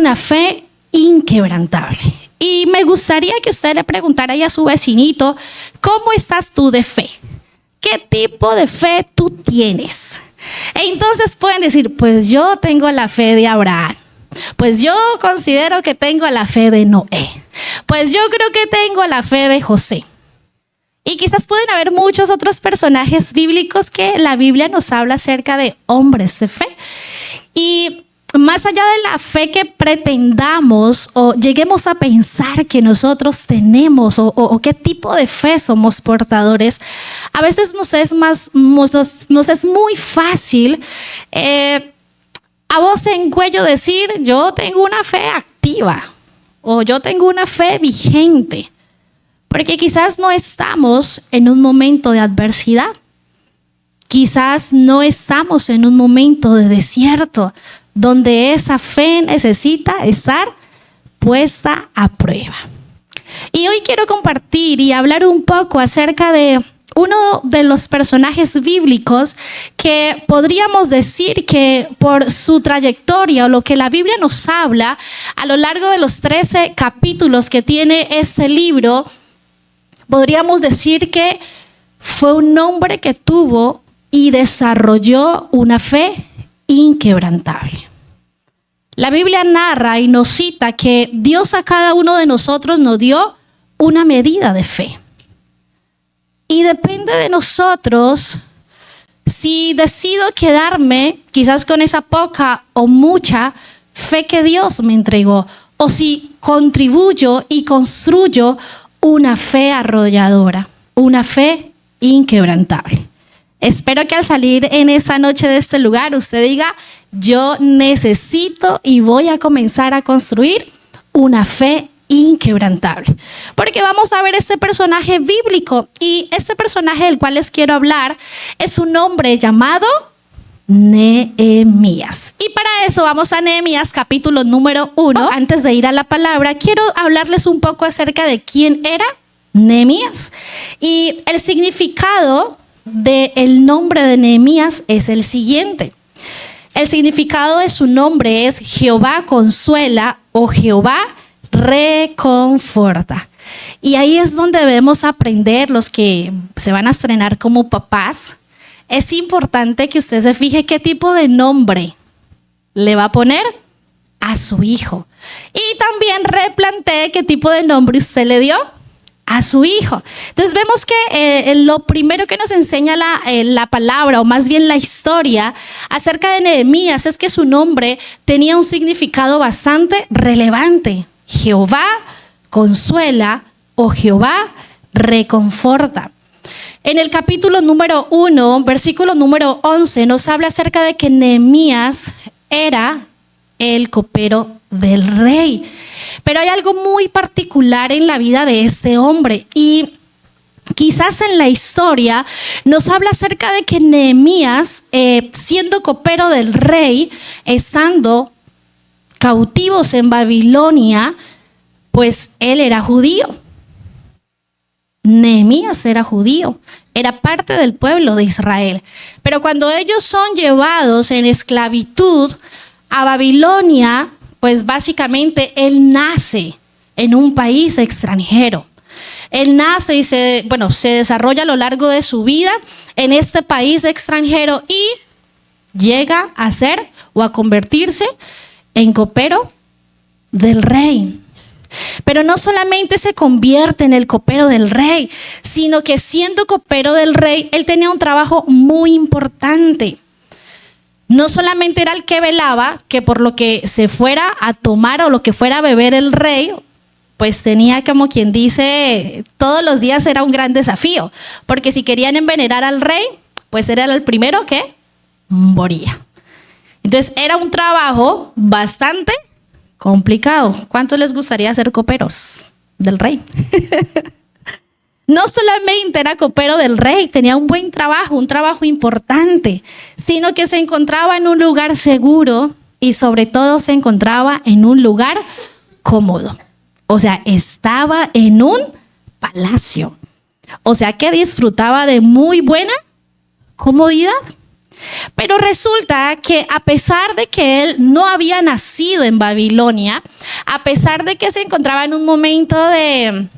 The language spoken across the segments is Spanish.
una fe inquebrantable. Y me gustaría que usted le preguntara ahí a su vecinito, ¿cómo estás tú de fe? ¿Qué tipo de fe tú tienes? E entonces pueden decir, pues yo tengo la fe de Abraham. Pues yo considero que tengo la fe de Noé. Pues yo creo que tengo la fe de José. Y quizás pueden haber muchos otros personajes bíblicos que la Biblia nos habla acerca de hombres de fe. Y más allá de la fe que pretendamos o lleguemos a pensar que nosotros tenemos o qué tipo de fe somos portadores, a veces nos es muy fácil a voz en cuello decir, yo tengo una fe activa o yo tengo una fe vigente, porque quizás no estamos en un momento de adversidad, quizás no estamos en un momento de desierto, donde esa fe necesita estar puesta a prueba. Y hoy quiero compartir y hablar un poco acerca de uno de los personajes bíblicos que podríamos decir que por su trayectoria o lo que la Biblia nos habla a lo largo de los 13 capítulos que tiene ese libro, podríamos decir que fue un hombre que tuvo y desarrolló una fe inquebrantable. La Biblia narra y nos cita que Dios a cada uno de nosotros nos dio una medida de fe. Y depende de nosotros si decido quedarme quizás con esa poca o mucha fe que Dios me entregó, o si contribuyo y construyo una fe arrolladora, una fe inquebrantable. Espero que al salir en esa noche de este lugar usted diga, yo necesito y voy a comenzar a construir una fe inquebrantable. Porque vamos a ver este personaje bíblico y este personaje del cual les quiero hablar es un hombre llamado Nehemías. Y para eso vamos a Nehemías capítulo número 1. Antes de ir a la palabra, quiero hablarles un poco acerca de quién era Nehemías. Y el significado del nombre de Nehemías es el siguiente. El significado de su nombre es Jehová consuela o Jehová reconforta. Y ahí es donde debemos aprender, los que se van a estrenar como papás. Es importante que usted se fije qué tipo de nombre le va a poner a su hijo. Y también replantee qué tipo de nombre usted le dio a su hijo. Entonces vemos que lo primero que nos enseña la palabra, o más bien la historia acerca de Nehemías, es que su nombre tenía un significado bastante relevante. Jehová consuela o Jehová reconforta. En el capítulo número 1, versículo número 11, nos habla acerca de que Nehemías era el copero del rey. Pero hay algo muy particular en la vida de este hombre y quizás en la historia nos habla acerca de que Nehemías, siendo copero del rey, estando cautivos en Babilonia, pues él era judío. Nehemías era judío, era parte del pueblo de Israel. Pero cuando ellos son llevados en esclavitud a Babilonia, pues básicamente él nace en un país extranjero. Él nace y se desarrolla a lo largo de su vida en este país extranjero y llega a ser o a convertirse en copero del rey. Pero no solamente se convierte en el copero del rey, sino que siendo copero del rey, él tenía un trabajo muy importante. No solamente era el que velaba, que por lo que se fuera a tomar o lo que fuera a beber el rey, pues tenía, como quien dice, todos los días era un gran desafío, porque si querían envenenar al rey, pues era el primero que moría. Entonces era un trabajo bastante complicado. ¿Cuántos les gustaría ser coperos del rey? No solamente era copero del rey, tenía un buen trabajo, un trabajo importante, sino que se encontraba en un lugar seguro y sobre todo se encontraba en un lugar cómodo. O sea, estaba en un palacio. O sea, que disfrutaba de muy buena comodidad. Pero resulta que a pesar de que él no había nacido en Babilonia, a pesar de que se encontraba en un momento de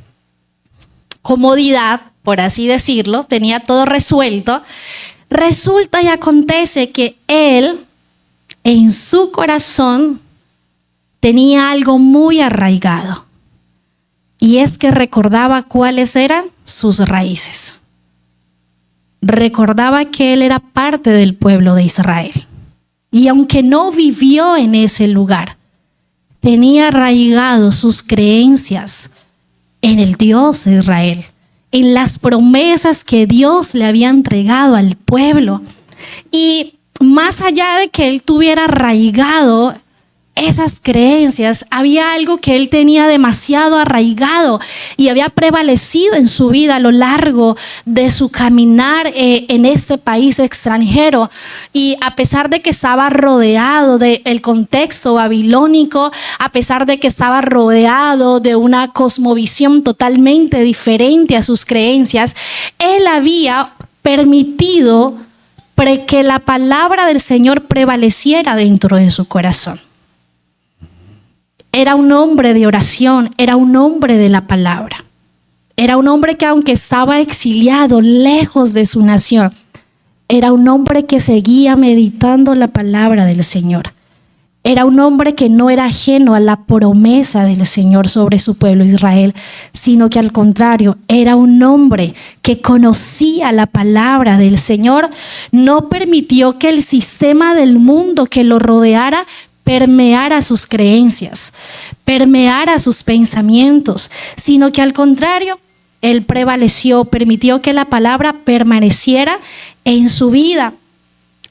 comodidad, por así decirlo, tenía todo resuelto, resulta y acontece que él en su corazón tenía algo muy arraigado, y es que recordaba cuáles eran sus raíces. Recordaba que él era parte del pueblo de Israel. Y aunque no vivió en ese lugar, tenía arraigado sus creencias en el Dios de Israel, en las promesas que Dios le había entregado al pueblo. Y más allá de que él tuviera arraigado esas creencias, había algo que él tenía demasiado arraigado y había prevalecido en su vida a lo largo de su caminar en este país extranjero. Y a pesar de que estaba rodeado del contexto babilónico, a pesar de que estaba rodeado de una cosmovisión totalmente diferente a sus creencias, él había permitido que la palabra del Señor prevaleciera dentro de su corazón. Era un hombre de oración, era un hombre de la palabra. Era un hombre que, aunque estaba exiliado lejos de su nación, era un hombre que seguía meditando la palabra del Señor. Era un hombre que no era ajeno a la promesa del Señor sobre su pueblo Israel, sino que al contrario, era un hombre que conocía la palabra del Señor. No permitió que el sistema del mundo que lo rodeara permeara sus creencias, permeara sus pensamientos, sino que al contrario, él prevaleció, permitió que la palabra permaneciera en su vida.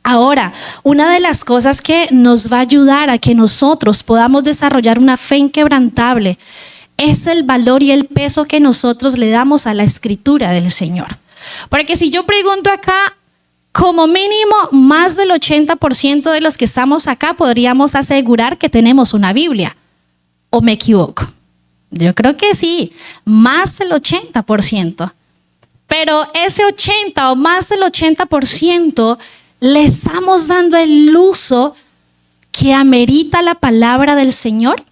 Ahora, una de las cosas que nos va a ayudar a que nosotros podamos desarrollar una fe inquebrantable es el valor y el peso que nosotros le damos a la escritura del Señor. Porque si yo pregunto acá, como mínimo, más del 80% de los que estamos acá podríamos asegurar que tenemos una Biblia. ¿O me equivoco? Yo creo que sí, más del 80%. Pero ese 80 o más del 80% le estamos dando el uso que amerita la palabra del Señor.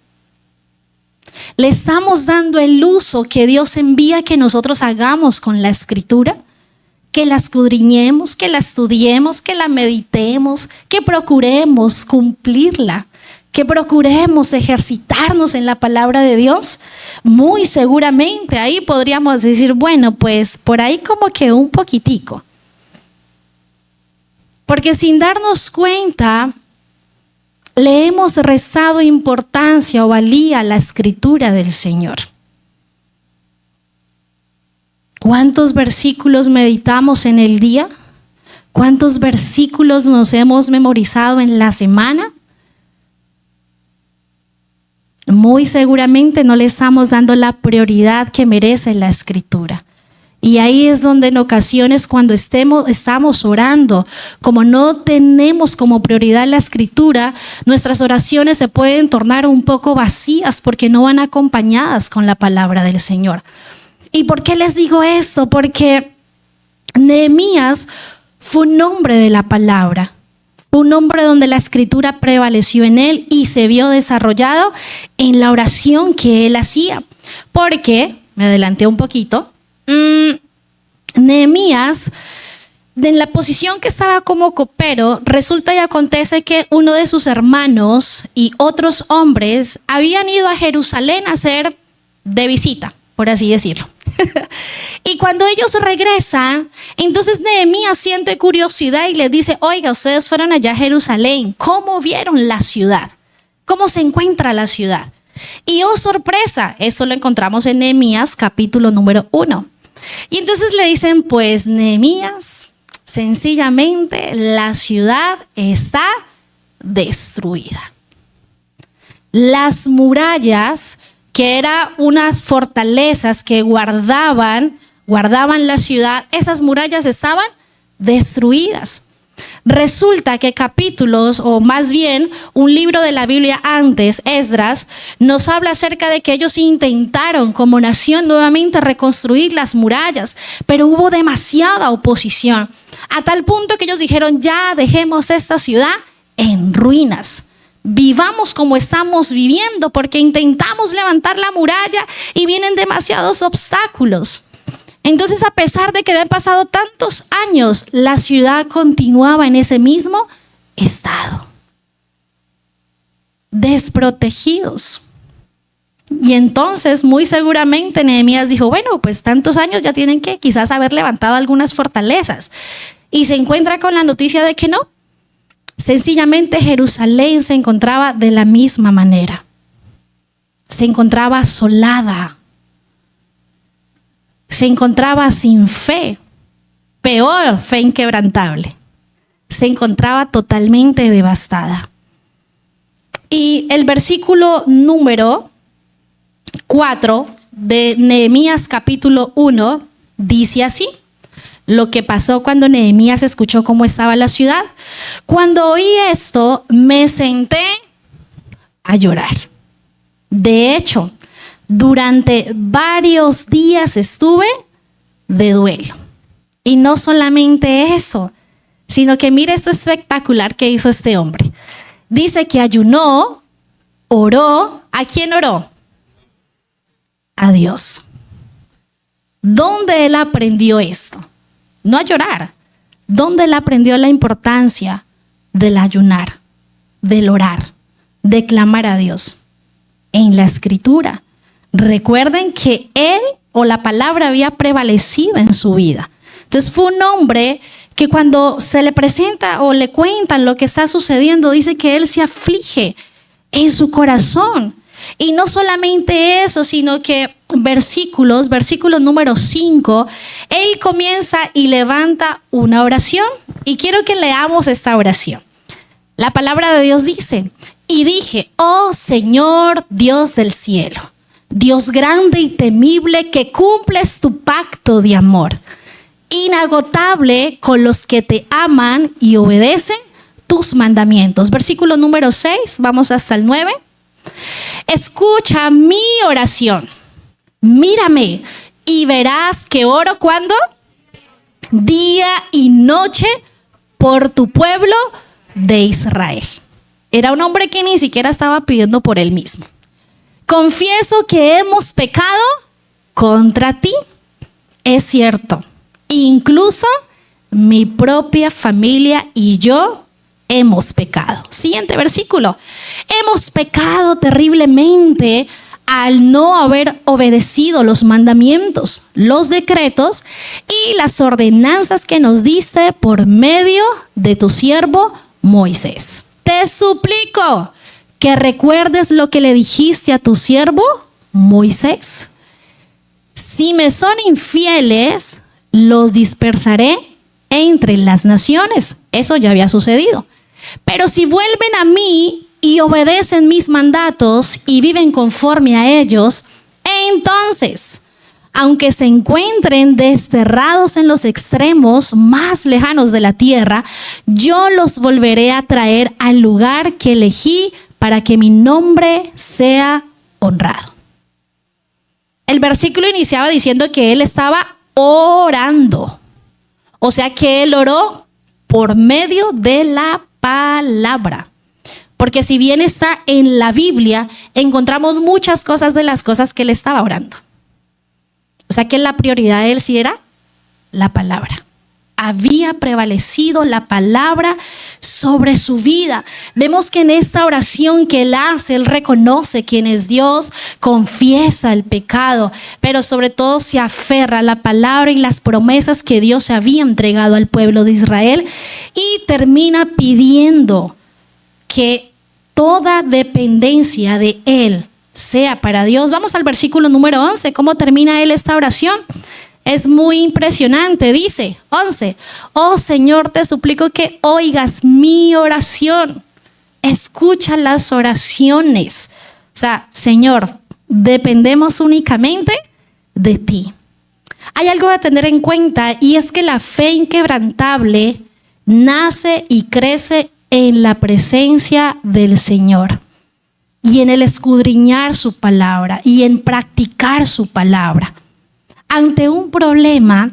Le estamos dando el uso que Dios envía que nosotros hagamos con la escritura. Que la escudriñemos, que la estudiemos, que la meditemos, que procuremos cumplirla, que procuremos ejercitarnos en la palabra de Dios. Muy seguramente ahí podríamos decir, bueno, pues por ahí como que un poquitico. Porque sin darnos cuenta, le hemos restado importancia o valía a la escritura del Señor. ¿Cuántos versículos meditamos en el día? ¿Cuántos versículos nos hemos memorizado en la semana? Muy seguramente no le estamos dando la prioridad que merece la escritura. Y ahí es donde en ocasiones cuando estamos orando, como no tenemos como prioridad la escritura, nuestras oraciones se pueden tornar un poco vacías porque no van acompañadas con la palabra del Señor. ¿Y por qué les digo eso? Porque Nehemías fue un hombre de la palabra, un hombre donde la escritura prevaleció en él y se vio desarrollado en la oración que él hacía. Porque, me adelanté un poquito, Nehemías, en la posición que estaba como copero, resulta y acontece que uno de sus hermanos y otros hombres habían ido a Jerusalén a hacer de visita, por así decirlo. Y cuando ellos regresan, entonces Nehemías siente curiosidad y les dice, oiga, ustedes fueron allá a Jerusalén, ¿cómo vieron la ciudad? ¿Cómo se encuentra la ciudad? Y oh sorpresa, eso lo encontramos en Nehemías capítulo número 1. Y entonces le dicen, pues Nehemías, sencillamente la ciudad está destruida. Las murallas, que eran unas fortalezas que guardaban la ciudad, esas murallas estaban destruidas. Resulta que capítulos, o más bien un libro de la Biblia antes, Esdras, nos habla acerca de que ellos intentaron como nación nuevamente reconstruir las murallas, pero hubo demasiada oposición, a tal punto que ellos dijeron: ya dejemos esta ciudad en ruinas. Vivamos como estamos viviendo, porque intentamos levantar la muralla y vienen demasiados obstáculos. Entonces, a pesar de que habían pasado tantos años, la ciudad continuaba en ese mismo estado, desprotegidos. Y entonces, muy seguramente, Nehemías dijo: bueno, pues tantos años ya tienen que quizás haber levantado algunas fortalezas. Y se encuentra con la noticia de que no. Sencillamente Jerusalén se encontraba de la misma manera. Se encontraba asolada. Se encontraba sin fe, peor, fe inquebrantable. Se encontraba totalmente devastada. Y el versículo número 4 de Nehemías capítulo 1 dice así: lo que pasó cuando Nehemías escuchó cómo estaba la ciudad. Cuando oí esto, me senté a llorar. De hecho, durante varios días estuve de duelo. Y no solamente eso, sino que mire esto espectacular que hizo este hombre. Dice que ayunó, oró. ¿A quién oró? A Dios. ¿Dónde él aprendió esto? No a llorar. ¿Dónde él aprendió la importancia del ayunar, del orar, de clamar a Dios? En la Escritura. Recuerden que él o la palabra había prevalecido en su vida. Entonces fue un hombre que cuando se le presenta o le cuentan lo que está sucediendo, dice que él se aflige en su corazón. Y no solamente eso, sino que versículo número 5, él comienza y levanta una oración. Y quiero que leamos esta oración. La palabra de Dios dice: y dije: oh Señor Dios del cielo, Dios grande y temible, que cumples tu pacto de amor, inagotable con los que te aman y obedecen tus mandamientos. Versículo número 6, vamos hasta el 9. Escucha mi oración, mírame y verás que oro cuando día y noche por tu pueblo de Israel. Era un hombre que ni siquiera estaba pidiendo por él mismo. Confieso que hemos pecado contra ti. Es cierto, incluso mi propia familia y yo hemos pecado. Siguiente versículo. Hemos pecado terriblemente al no haber obedecido los mandamientos, los decretos y las ordenanzas que nos diste por medio de tu siervo Moisés. Te suplico que recuerdes lo que le dijiste a tu siervo Moisés. Si me son infieles, los dispersaré entre las naciones. Eso ya había sucedido. Pero si vuelven a mí y obedecen mis mandatos y viven conforme a ellos, entonces, aunque se encuentren desterrados en los extremos más lejanos de la tierra, yo los volveré a traer al lugar que elegí para que mi nombre sea honrado. El versículo iniciaba diciendo que él estaba orando. O sea que él oró por medio de la palabra. Porque si bien está en la Biblia, encontramos muchas cosas de las cosas que él estaba orando. O sea que la prioridad de él sí era la palabra. Había prevalecido la palabra sobre su vida. Vemos que en esta oración que él hace, él reconoce quién es Dios, confiesa el pecado, pero sobre todo se aferra a la palabra y las promesas que Dios se había entregado al pueblo de Israel, y termina pidiendo que toda dependencia de él sea para Dios. Vamos al versículo número 11. ¿Cómo termina él esta oración? Es muy impresionante. Dice 11: oh Señor, te suplico que oigas mi oración. Escucha las oraciones. O sea, Señor, dependemos únicamente de ti. Hay algo a tener en cuenta, y es que la fe inquebrantable nace y crece en la presencia del Señor y en el escudriñar su palabra y en practicar su palabra. Ante un problema,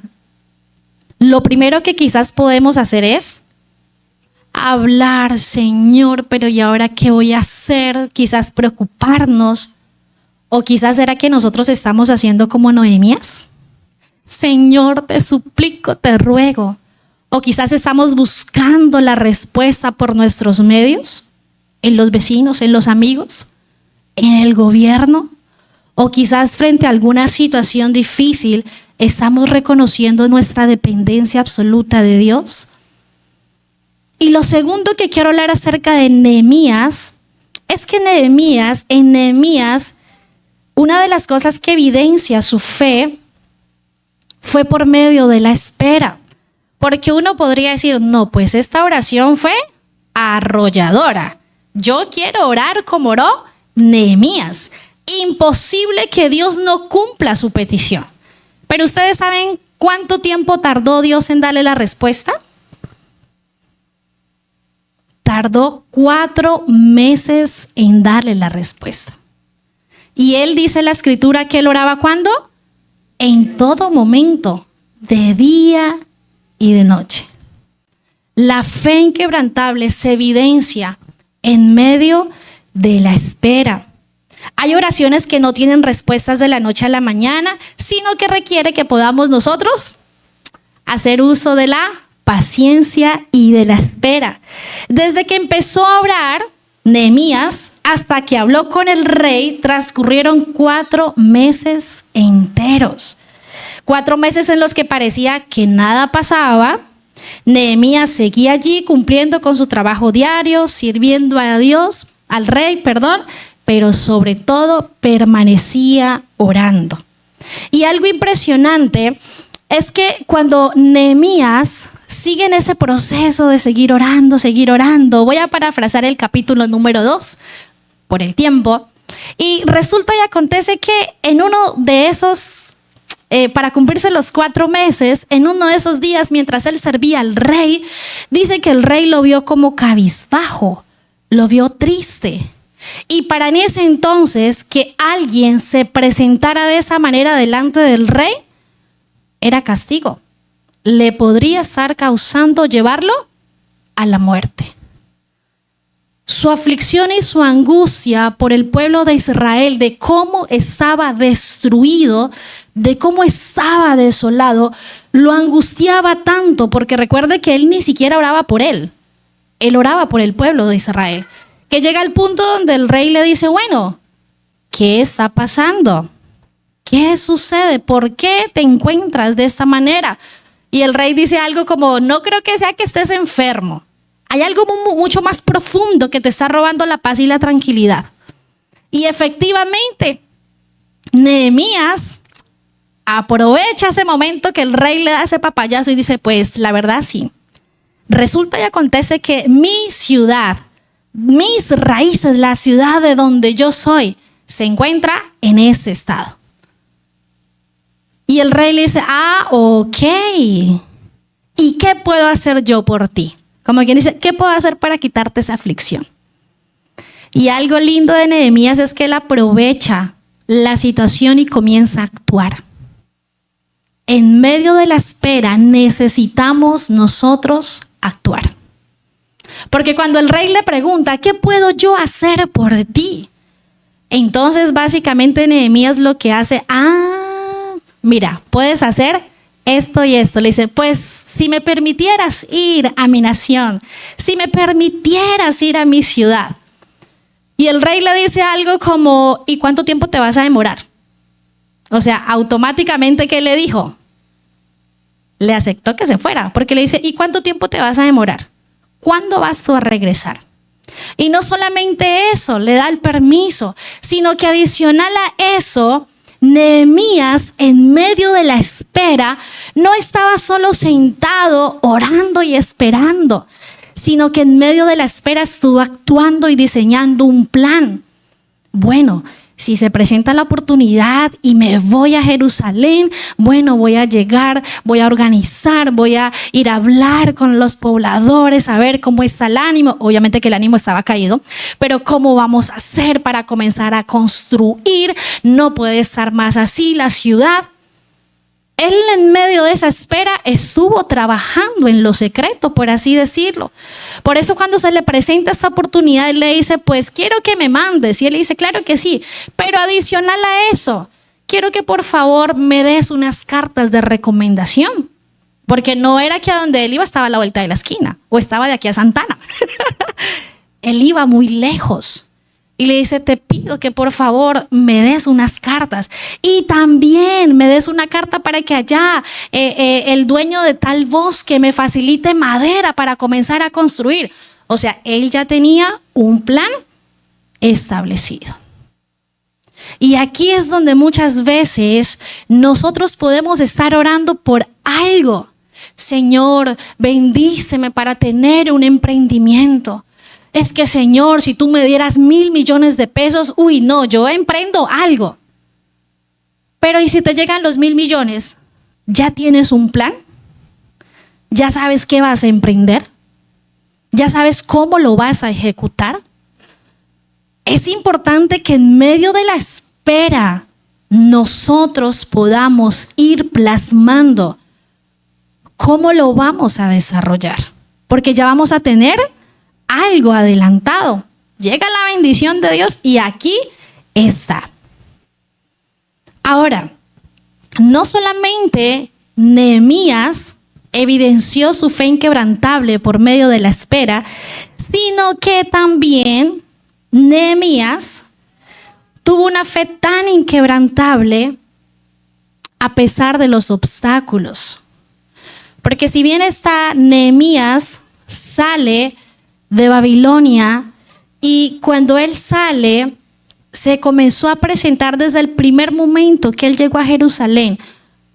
lo primero que quizás podemos hacer es hablar, Señor, pero ¿y ahora qué voy a hacer? Quizás preocuparnos. O quizás será que nosotros estamos haciendo como Nehemías. Señor, te suplico, te ruego. O quizás estamos buscando la respuesta por nuestros medios, en los vecinos, en los amigos, en el gobierno. O quizás frente a alguna situación difícil estamos reconociendo nuestra dependencia absoluta de Dios. Y lo segundo que quiero hablar acerca de Nehemías es que en Nehemías, una de las cosas que evidencia su fe fue por medio de la espera. Porque uno podría decir, no, pues esta oración fue arrolladora. Yo quiero orar como oró Nehemías. Imposible que Dios no cumpla su petición. Pero ¿ustedes saben cuánto tiempo tardó Dios en darle la respuesta? Tardó 4 meses en darle la respuesta. Y él dice en la escritura que él oraba ¿cuándo? En todo momento, de día y de noche. La fe inquebrantable se evidencia en medio de la espera. Hay oraciones que no tienen respuestas de la noche a la mañana, sino que requiere que podamos nosotros hacer uso de la paciencia y de la espera. Desde que empezó a orar Nehemías hasta que habló con el rey, transcurrieron 4 meses enteros. 4 meses en los que parecía que nada pasaba. Nehemías seguía allí cumpliendo con su trabajo diario, sirviendo a Dios, al rey, pero sobre todo permanecía orando. Y algo impresionante es que cuando Nehemías sigue en ese proceso de seguir orando, voy a parafrasear el capítulo número 2 por el tiempo, y resulta y acontece que en uno de esos, para cumplirse los 4 meses, en uno de esos días mientras él servía al rey, dice que el rey lo vio como cabizbajo, lo vio triste. Y para en ese entonces que alguien se presentara de esa manera delante del rey, era castigo. Le podría estar causando llevarlo a la muerte. Su aflicción y su angustia por el pueblo de Israel, de cómo estaba destruido, de cómo estaba desolado, lo angustiaba tanto, porque recuerde que él ni siquiera oraba por él oraba por el pueblo de Israel, que llega al punto donde el rey le dice, bueno, ¿qué está pasando? ¿Qué sucede? ¿Por qué te encuentras de esta manera? Y el rey dice algo como, no creo que sea que estés enfermo. Hay algo mucho más profundo que te está robando la paz y la tranquilidad. Y efectivamente, Nehemías aprovecha ese momento que el rey le da ese papayazo y dice, pues la verdad sí. Resulta y acontece que mi ciudad, mis raíces, la ciudad de donde yo soy, se encuentra en ese estado. Y el rey le dice, ok. ¿Y qué puedo hacer yo por ti? Como quien dice, ¿qué puedo hacer para quitarte esa aflicción? Y algo lindo de Nehemías es que él aprovecha la situación y comienza a actuar. En medio de la espera necesitamos nosotros actuar. Porque cuando el rey le pregunta, ¿qué puedo yo hacer por ti? Entonces básicamente Nehemías lo que hace, mira, puedes hacer esto y esto. Le dice, pues si me permitieras ir a mi nación, si me permitieras ir a mi ciudad. Y el rey le dice algo como, ¿y cuánto tiempo te vas a demorar? O sea, automáticamente, ¿qué le dijo? Le aceptó que se fuera, porque le dice, ¿y cuánto tiempo te vas a demorar? ¿Cuándo vas tú a regresar? Y no solamente eso, le da el permiso, sino que adicional a eso, Nehemías, en medio de la espera, no estaba solo sentado orando y esperando, sino que en medio de la espera estuvo actuando y diseñando un plan. Bueno, Si se presenta la oportunidad y me voy a Jerusalén, bueno, voy a llegar, voy a organizar, voy a ir a hablar con los pobladores, a ver cómo está el ánimo. Obviamente que el ánimo estaba caído, pero cómo vamos a hacer para comenzar a construir. No puede estar más así la ciudad. Él en medio de esa espera estuvo trabajando en lo secreto, por así decirlo. Por eso cuando se le presenta esta oportunidad, él le dice, pues quiero que me mandes. Y él le dice, claro que sí, pero adicional a eso, quiero que por favor me des unas cartas de recomendación. Porque no era que a donde él iba estaba a la vuelta de la esquina o estaba de aquí a Santana. Él iba muy lejos. Y le dice, te pido que por favor me des unas cartas y también me des una carta para que allá el dueño de tal bosque me facilite madera para comenzar a construir. O sea, él ya tenía un plan establecido. Y aquí es donde muchas veces nosotros podemos estar orando por algo. Señor, bendíceme para tener un emprendimiento. Es que, Señor, si tú me dieras 1,000 millones de pesos, uy, no, yo emprendo algo. Pero ¿y si te llegan los 1,000 millones? ¿Ya tienes un plan? ¿Ya sabes qué vas a emprender? ¿Ya sabes cómo lo vas a ejecutar? Es importante que en medio de la espera nosotros podamos ir plasmando cómo lo vamos a desarrollar. Porque ya vamos a tener algo adelantado. Llega la bendición de Dios y aquí está. Ahora, no solamente Nehemías evidenció su fe inquebrantable por medio de la espera, sino que también Nehemías tuvo una fe tan inquebrantable a pesar de los obstáculos. Porque si bien está Nehemías sale de Babilonia y cuando él sale se comenzó a presentar desde el primer momento que él llegó a Jerusalén,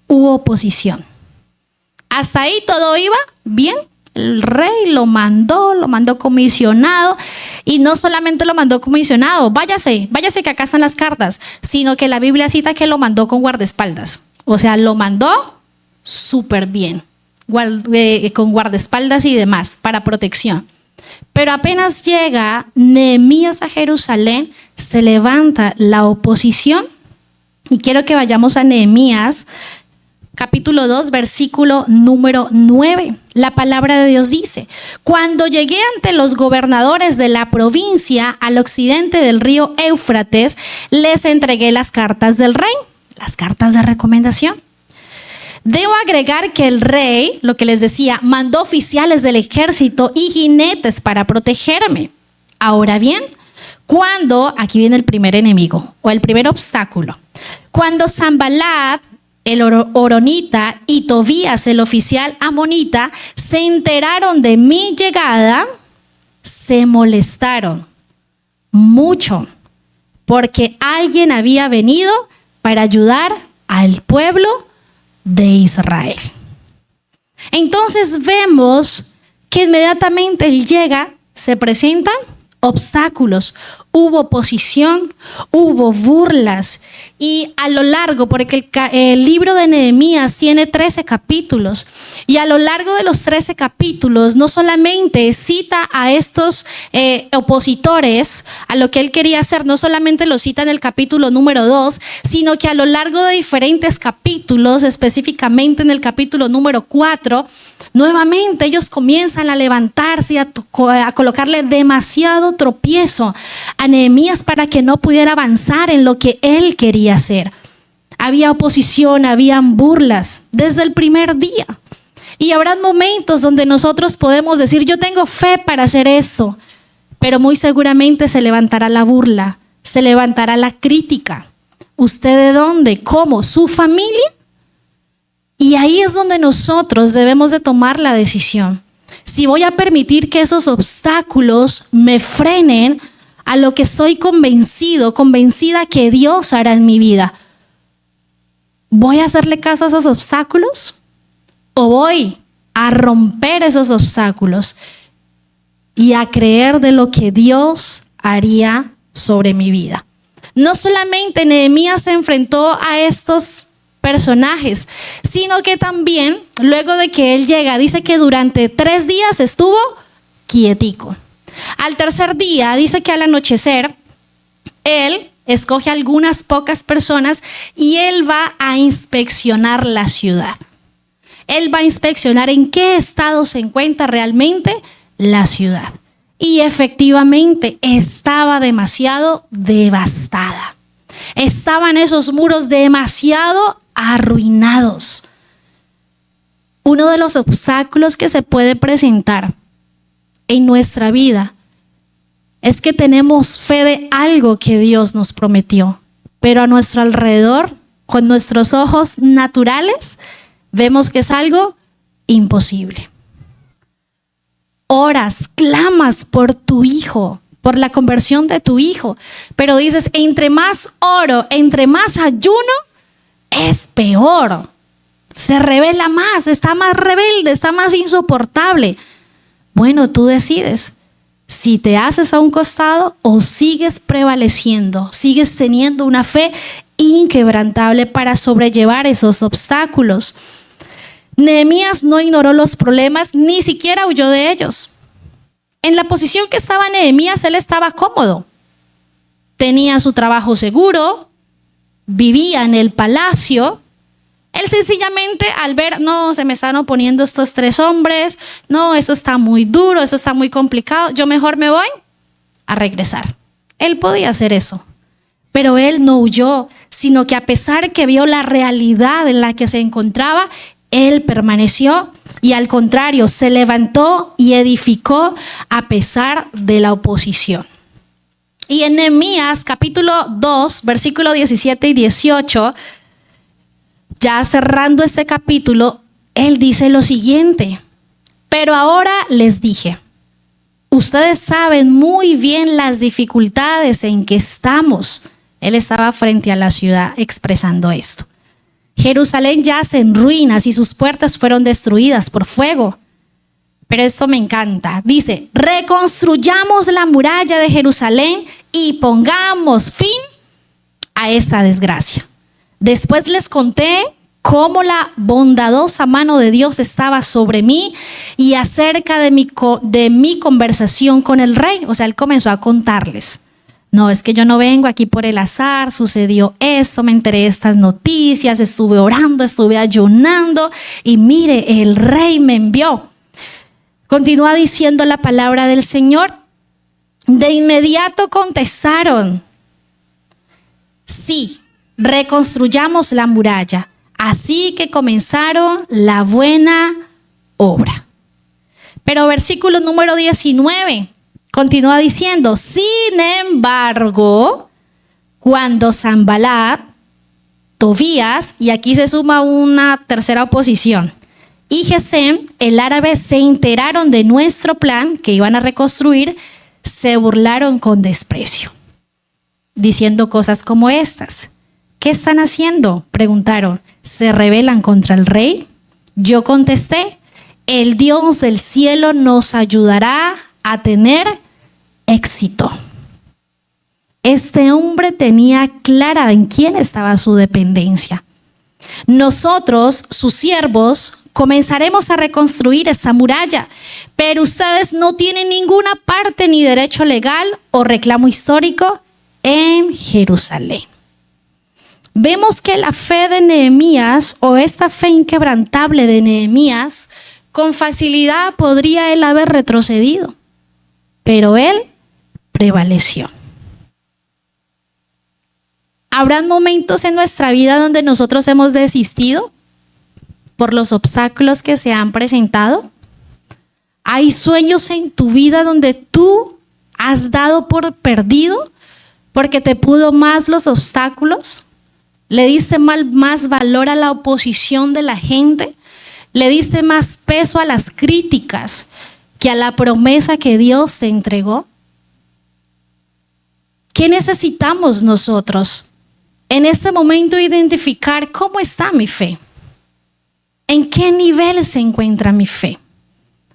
hubo oposición. Hasta ahí todo iba bien. El rey lo mandó comisionado y no solamente lo mandó comisionado, váyase que acá están las cartas, sino que la Biblia cita que lo mandó con guardaespaldas. O sea, lo mandó súper bien, con guardaespaldas y demás para protección. Pero apenas llega Nehemías a Jerusalén, se levanta la oposición. Y quiero que vayamos a Nehemías, capítulo 2, versículo número 9. La palabra de Dios dice: cuando llegué ante los gobernadores de la provincia al occidente del río Éufrates, les entregué las cartas del rey, las cartas de recomendación. Debo agregar que el rey, lo que les decía, mandó oficiales del ejército y jinetes para protegerme. Ahora bien, aquí viene el primer enemigo o el primer obstáculo. Cuando Sanbalat, el horonita, y Tobías, el oficial amonita, se enteraron de mi llegada, se molestaron mucho porque alguien había venido para ayudar al pueblo de Israel. Entonces vemos que inmediatamente él llega, se presentan obstáculos, hubo oposición, hubo burlas y a lo largo, porque el libro de Nehemías tiene 13 capítulos y a lo largo de los 13 capítulos no solamente cita a estos opositores a lo que él quería hacer, no solamente lo cita en el capítulo número 2, sino que a lo largo de diferentes capítulos, específicamente en el capítulo número 4, nuevamente ellos comienzan a levantarse y a colocarle demasiado tropiezo a Nehemías para que no pudiera avanzar en lo que él quería hacer. Había oposición, habían burlas desde el primer día. Y habrá momentos donde nosotros podemos decir, yo tengo fe para hacer eso, pero muy seguramente se levantará la burla, se levantará la crítica. ¿Usted de dónde? ¿Cómo? ¿Su familia? Y ahí es donde nosotros debemos de tomar la decisión. Si voy a permitir que esos obstáculos me frenen a lo que soy convencida que Dios hará en mi vida, ¿voy a hacerle caso a esos obstáculos? ¿O voy a romper esos obstáculos y a creer de lo que Dios haría sobre mi vida? No solamente Nehemías se enfrentó a estos personajes, sino que también luego de que él llega, dice que durante 3 días estuvo quietico. Al tercer día, dice que al anochecer, él escoge algunas pocas personas y él va a inspeccionar la ciudad. Él va a inspeccionar en qué estado se encuentra realmente la ciudad. Y efectivamente estaba demasiado devastada. Estaban esos muros demasiado arruinados. Uno de los obstáculos que se puede presentar en nuestra vida es que tenemos fe de algo que Dios nos prometió, pero a nuestro alrededor, con nuestros ojos naturales, vemos que es algo imposible. Oras, clamas por tu hijo, por la conversión de tu hijo, pero dices, entre más oro, entre más ayuno, es peor. Se revela más, está más rebelde, está más insoportable. Bueno, tú decides si te haces a un costado o sigues prevaleciendo, sigues teniendo una fe inquebrantable para sobrellevar esos obstáculos. Nehemías no ignoró los problemas, ni siquiera huyó de ellos. En la posición que estaba Nehemías, él estaba cómodo. Tenía su trabajo seguro, vivía en el palacio. Él sencillamente al ver, no, se me están oponiendo estos 3 hombres, no, eso está muy duro, eso está muy complicado, yo mejor me voy a regresar. Él podía hacer eso, pero él no huyó, sino que a pesar que vio la realidad en la que se encontraba, él permaneció y al contrario, se levantó y edificó a pesar de la oposición. Y en Nehemías capítulo 2, versículo 17 y 18, ya cerrando este capítulo, él dice lo siguiente: pero ahora les dije, ustedes saben muy bien las dificultades en que estamos. Él estaba frente a la ciudad expresando esto. Jerusalén yace en ruinas y sus puertas fueron destruidas por fuego. Pero esto me encanta. Dice, reconstruyamos la muralla de Jerusalén y pongamos fin a esta desgracia. Después les conté cómo la bondadosa mano de Dios estaba sobre mí y acerca de mi conversación con el rey. O sea, él comenzó a contarles. No, es que yo no vengo aquí por el azar, sucedió esto, me enteré de estas noticias, estuve orando, estuve ayunando y mire, el rey me envió. Continúa diciendo la palabra del Señor. De inmediato contestaron, sí, reconstruyamos la muralla. Así que comenzaron la buena obra. Pero versículo número 19 continúa diciendo, sin embargo, cuando Sanballat, Tobías, y aquí se suma una tercera oposición, y Gesem, el árabe, se enteraron de nuestro plan que iban a reconstruir, se burlaron con desprecio, diciendo cosas como estas. ¿Qué están haciendo?, preguntaron. ¿Se rebelan contra el rey? Yo contesté, el Dios del cielo nos ayudará a tener éxito. Este hombre tenía clara en quién estaba su dependencia. Nosotros, sus siervos, comenzaremos a reconstruir esta muralla, pero ustedes no tienen ninguna parte ni derecho legal o reclamo histórico en Jerusalén. Vemos que la fe de Nehemías, o esta fe inquebrantable de Nehemías, con facilidad podría él haber retrocedido, pero él prevaleció. ¿Habrán momentos en nuestra vida donde nosotros hemos desistido por los obstáculos que se han presentado? ¿Hay sueños en tu vida donde tú has dado por perdido porque te pudo más los obstáculos? ¿Le diste más valor a la oposición de la gente? ¿Le diste más peso a las críticas que a la promesa que Dios te entregó? ¿Qué necesitamos nosotros? En este momento identificar cómo está mi fe. ¿En qué nivel se encuentra mi fe?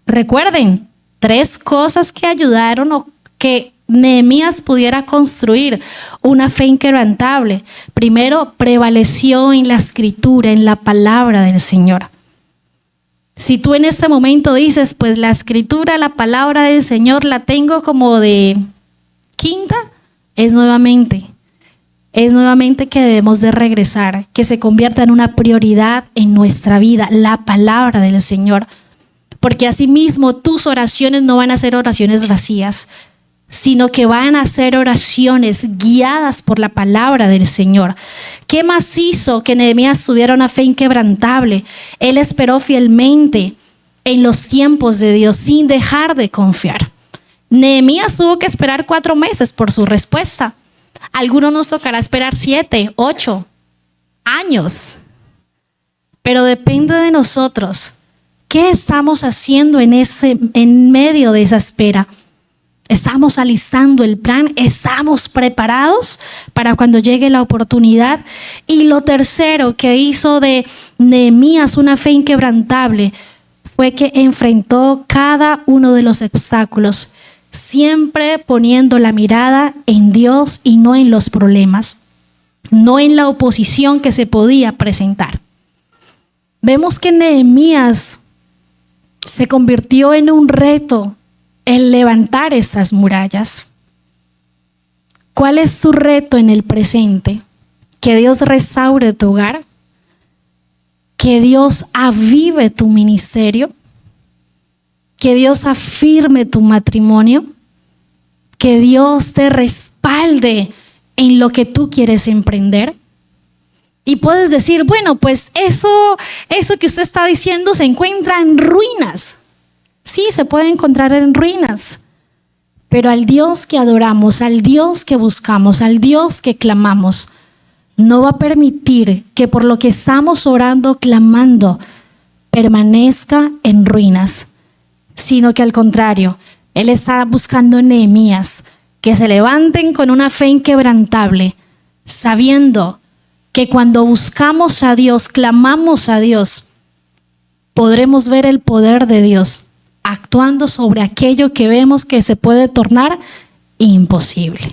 Recuerden, 3 cosas que ayudaron o que Nehemías pudiera construir una fe inquebrantable, primero prevaleció en la escritura, en la palabra del Señor. Si tú en este momento dices, pues la escritura, la palabra del Señor la tengo como de quinta, es nuevamente que debemos de regresar, que se convierta en una prioridad en nuestra vida, la palabra del Señor. Porque asimismo tus oraciones no van a ser oraciones vacías, sino que van a ser oraciones guiadas por la palabra del Señor. ¿Qué más hizo que Nehemías tuviera una fe inquebrantable? Él esperó fielmente en los tiempos de Dios sin dejar de confiar. Nehemías tuvo que esperar 4 meses por su respuesta. A algunos nos tocará esperar 7, 8 años. Pero depende de nosotros. ¿Qué estamos haciendo en medio de esa espera? ¿Estamos alistando el plan? ¿Estamos preparados para cuando llegue la oportunidad? Y lo tercero que hizo de Nehemías una fe inquebrantable fue que enfrentó cada uno de los obstáculos, siempre poniendo la mirada en Dios y no en los problemas, no en la oposición que se podía presentar. Vemos que Nehemías se convirtió en un reto el levantar estas murallas. ¿Cuál es tu reto en el presente? Que Dios restaure tu hogar, que Dios avive tu ministerio, que Dios afirme tu matrimonio, que Dios te respalde en lo que tú quieres emprender. Y puedes decir, bueno, pues eso que usted está diciendo se encuentra en ruinas. Sí, se puede encontrar en ruinas, pero al Dios que adoramos, al Dios que buscamos, al Dios que clamamos, no va a permitir que por lo que estamos orando, clamando, permanezca en ruinas, sino que al contrario, Él está buscando Nehemías que se levanten con una fe inquebrantable, sabiendo que cuando buscamos a Dios, clamamos a Dios, podremos ver el poder de Dios actuando sobre aquello que vemos que se puede tornar imposible.